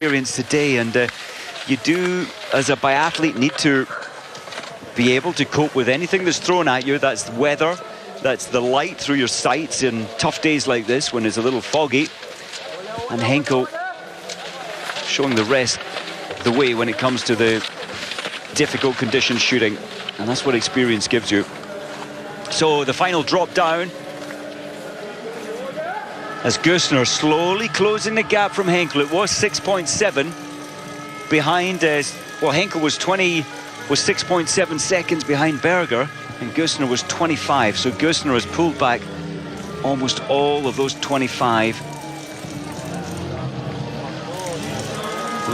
experience today, and you do, as a biathlete, need to be able to cope with anything that's thrown at you. That's weather, that's the light through your sights in tough days like this when it's a little foggy. And Henkel showing the rest the way when it comes to the difficult conditions shooting, and that's what experience gives you. So the final drop down as GÖSSNER slowly closing the gap from Henkel. It was 6.7 behind, well, Henkel was 6.7 seconds behind Berger, and GÖSSNER was 25. So GÖSSNER has pulled back almost all of those 25.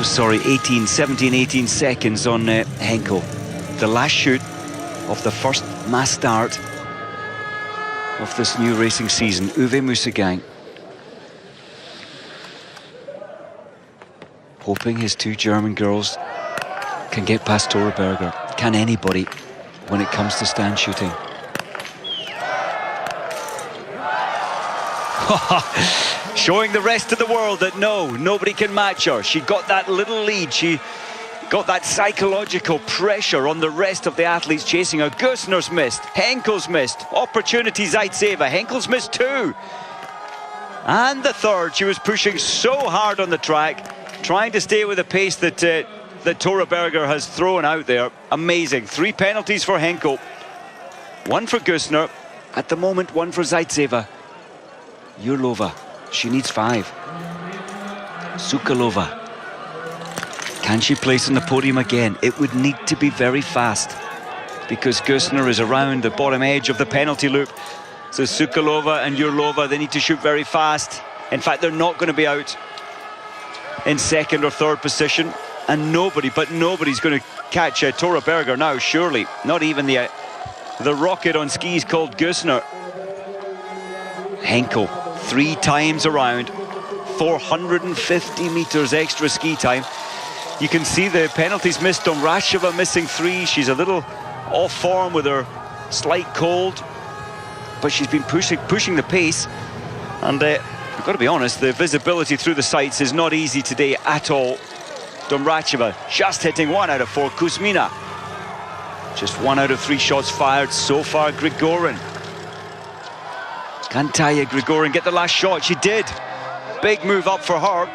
Sorry, 17, 18 seconds on Henkel. The last shoot of the first mass start of this new racing season. Uwe Musegang hoping his two German girls can get past Tora Berger. Can anybody when it comes to stand shooting? Showing the rest of the world that nobody can match her. She got that little lead. She got that psychological pressure on the rest of the athletes chasing her. GÖSSNER's missed, Henkel's missed, opportunity ZAITSEVA, Henkel's missed two. And the third, she was pushing so hard on the track, trying to stay with the pace that that Tora Berger has thrown out there. Amazing. 3 penalties for Henkel, 1 for GÖSSNER, at the moment 1 for ZAITSEVA. YURLOVA, she needs 5. SOUKALOVA, can she place on the podium again? It would need to be very fast, because GÖSSNER is around the bottom edge of the penalty loop. So SOUKALOVA and YURLOVA, they need to shoot very fast. In fact, they're not going to be out in second or third position, and nobody's going to catch Tora Berger now, surely. Not even the rocket on skis called GÖSSNER. Henkel, 3 times around, 450 meters extra ski time. You can see the penalties missed. Domracheva missing 3. She's a little off form with her slight cold, but she's been pushing the pace, and I've got to be honest, the visibility through the sights is not easy today at all. Domracheva just hitting 1 out of 4. KUZMINA, just 1 out of 3 shots fired so far. GREGORIN, can Taya GREGORIN get the last shot? She did. Big move up for her.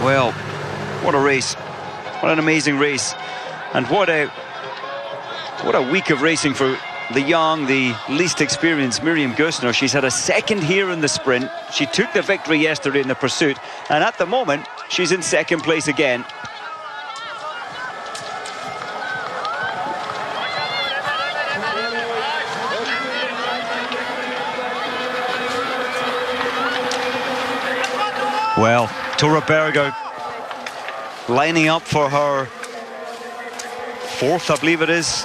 Well, what a race. What an amazing race. And what a week of racing for the young, the least experienced Miriam GÖSSNER. She's had a second here in the sprint. She took the victory yesterday in the pursuit, and at the moment she's in second place again. Well, Tora Berger lining up for her 4th, I believe it is,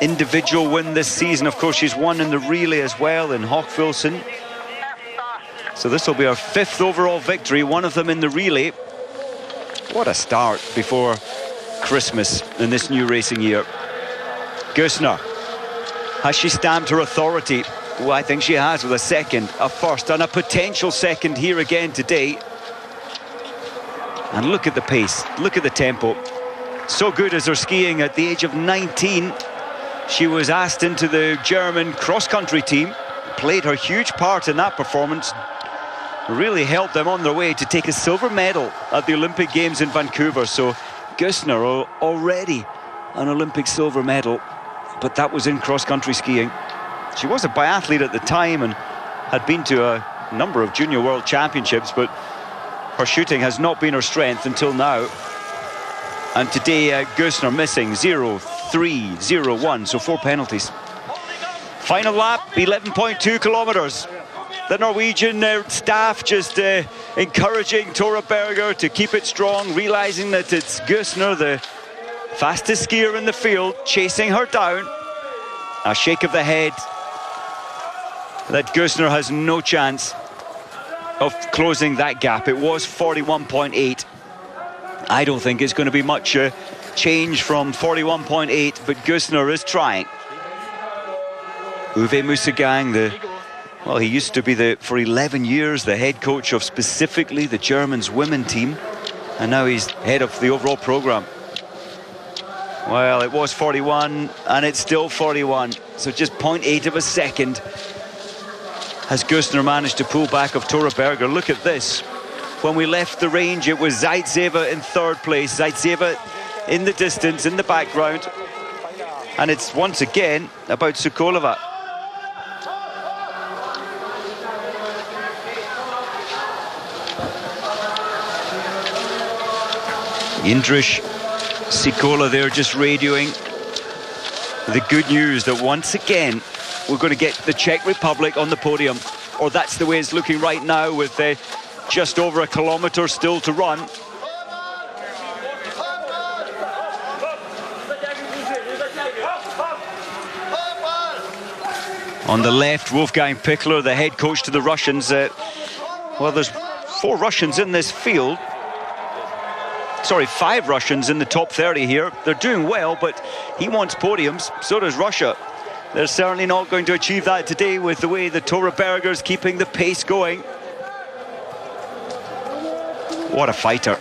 individual win this season. Of course, she's won in the relay as well in Hochfilzen. So this will be her 5th overall victory, 1 of them in the relay. What a start before Christmas in this new racing year. GÖSSNER, has she stamped her authority? Well, I think she has, with a second, a first, and a potential second here again today. And look at the pace, look at the tempo. So good as her skiing at the age of 19. She was asked into the German cross-country team, played her huge part in that performance, really helped them on their way to take a silver medal at the Olympic Games in Vancouver. So GÖSSNER already an Olympic silver medal, but that was in cross-country skiing. She was a biathlete at the time and had been to a number of junior world championships, but her shooting has not been her strength until now. And today GÖSSNER missing 0, 3, 0, 1, so 4 penalties. Final lap, 11.2 kilometers. The Norwegian staff just encouraging Tora Berger to keep it strong, realizing that it's GÖSSNER, the fastest skier in the field, chasing her down. A shake of the head that GÖSSNER has no chance of closing that gap. It was 41.8. I don't think it's going to be much change from 41.8, but GÖSSNER is trying. Uwe Musegang, the Well, he used to be for 11 years the head coach of specifically the Germans' women team, and now he's head of the overall program. Well, it was 41, and it's still 41, so just 0.8 of a second has GÖSSNER managed to pull back of Tora Berger. Look at this. When we left the range, it was ZAITSEVA in third place, ZAITSEVA in the distance, in the background, and it's once again about SOUKALOVA. Indrish Sikola there just radioing the good news that once again we're going to get the Czech Republic on the podium, or that's the way it's looking right now, with just over a kilometre still to run. On the left, Wolfgang Pichler, the head coach to the Russians. Well, there's 4 Russians in this field. Sorry, 5 Russians in the top 30 here. They're doing well, but he wants podiums, so does Russia. They're certainly not going to achieve that today with the way that Tora Berger's keeping the pace going. What a fighter.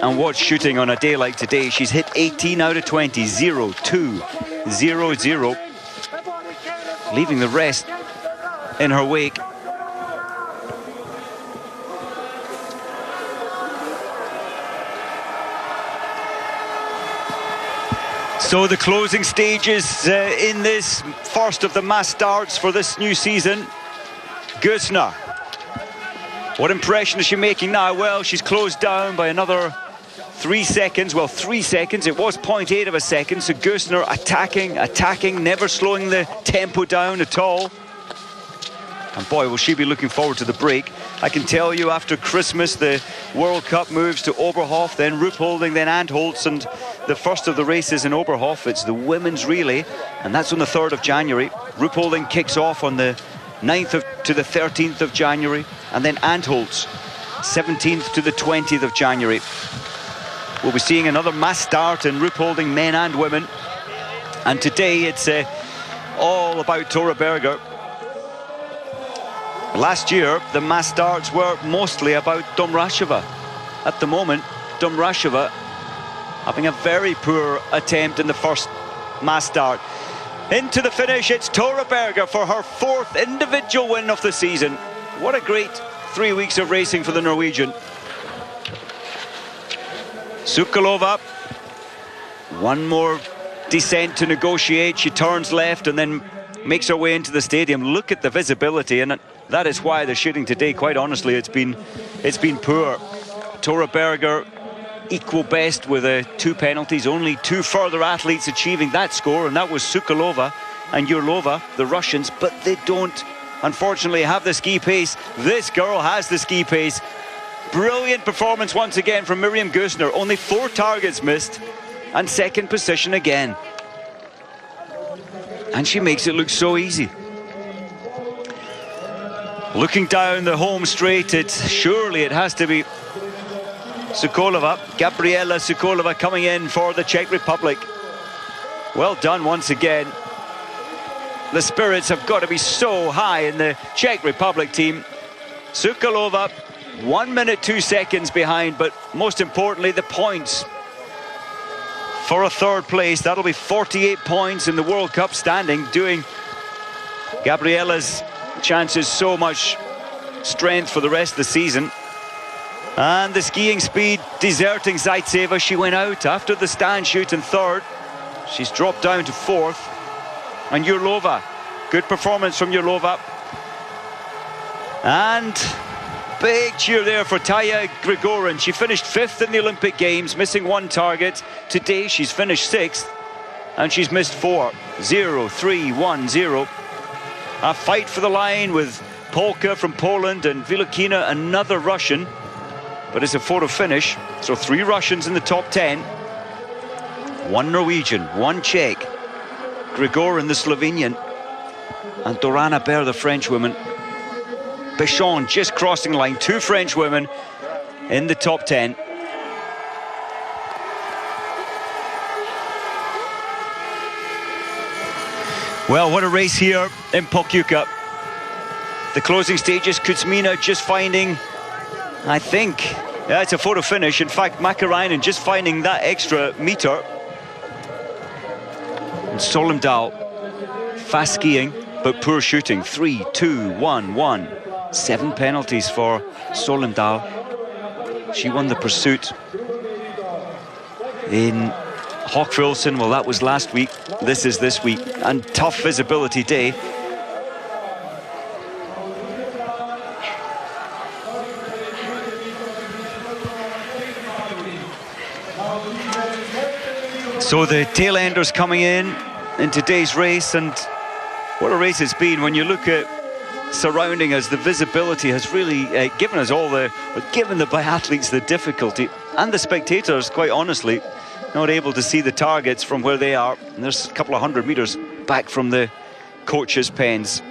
And what shooting on a day like today. She's hit 18 out of 20, 0, 2, 0, 0. Leaving the rest in her wake. So the closing stages in this first of the mass starts for this new season. GÖSSNER. What impression is she making now? Well, she's closed down by another 3 seconds. Well, 3 seconds. It was 0.8 of a second. So GÖSSNER attacking, never slowing the tempo down at all. And boy, will she be looking forward to the break. I can tell you, after Christmas, the World Cup moves to Oberhof, then Ruhpolding, then Antholz, and the first of the races in Oberhof, it's the women's relay, and that's on the 3rd of January. Ruhpolding kicks off on the 9th to the 13th of January, and then Antholz, 17th to the 20th of January. We'll be seeing another mass start in Ruhpolding, men and women. And today it's all about Tora Berger. Last year, the mass starts were mostly about Domracheva. At the moment, Domracheva having a very poor attempt in the first mass start. Into the finish, it's Tora Berger for her 4th individual win of the season. What a great 3 weeks of racing for the Norwegian. SOUKALOVA, one more descent to negotiate. She turns left and then makes her way into the stadium. Look at the visibility, and that is why the shooting today, quite honestly, it's been poor. Tora Berger equal best with 2 penalties. Only 2 further athletes achieving that score, and that was SOUKALOVA and YURLOVA, the Russians, but they don't, unfortunately, have the ski pace. This girl has the ski pace. Brilliant performance once again from Miriam GÖSSNER. Only 4 targets missed, and 2nd position again. And she makes it look so easy. Looking down the home straight, surely it has to be SOUKALOVA, Gabriela SOUKALOVA coming in for the Czech Republic. Well done once again. The spirits have got to be so high in the Czech Republic team. SOUKALOVA, 1 minute 2 seconds behind, but most importantly, the points for a 3rd place. That'll be 48 points in the World Cup standing, doing Gabriela's chances so much strength for the rest of the season. And the skiing speed deserting ZAITSEVA. She went out after the stand shoot in 3rd. She's dropped down to 4th. And YURLOVA, good performance from YURLOVA. And big cheer there for Taya Gregorin. She finished 5th in the Olympic Games, missing 1 target. Today she's finished 6th, and she's missed 4. 0, 3, 1, 0. A fight for the line with Polka from Poland and VILUKHINA, another Russian. But it's a photo finish, so 3 Russians in the top 10. 1 Norwegian, 1 Czech, Gregorin the Slovenian, and Dorana Ber the French woman. Bichon just crossing the line, 2 French women in the top 10. Well, what a race here in Pokljuka. The closing stages, KUZMINA just finding, I think, yeah, it's a photo finish. In fact, MÄKÄRÄINEN just finding that extra meter. And Solomdal, fast skiing, but poor shooting. 3, 2, 1, 1. 7 penalties for Solomdal. She won the pursuit in Hochfilzen. Well, that was last week. This is this week. And tough visibility day. So the tail enders coming in today's race, and what a race it's been. When you look at surrounding us, the visibility has really given us given the biathletes the difficulty, and the spectators, quite honestly, not able to see the targets from where they are. And there's a couple of 100 meters back from the coaches' pens.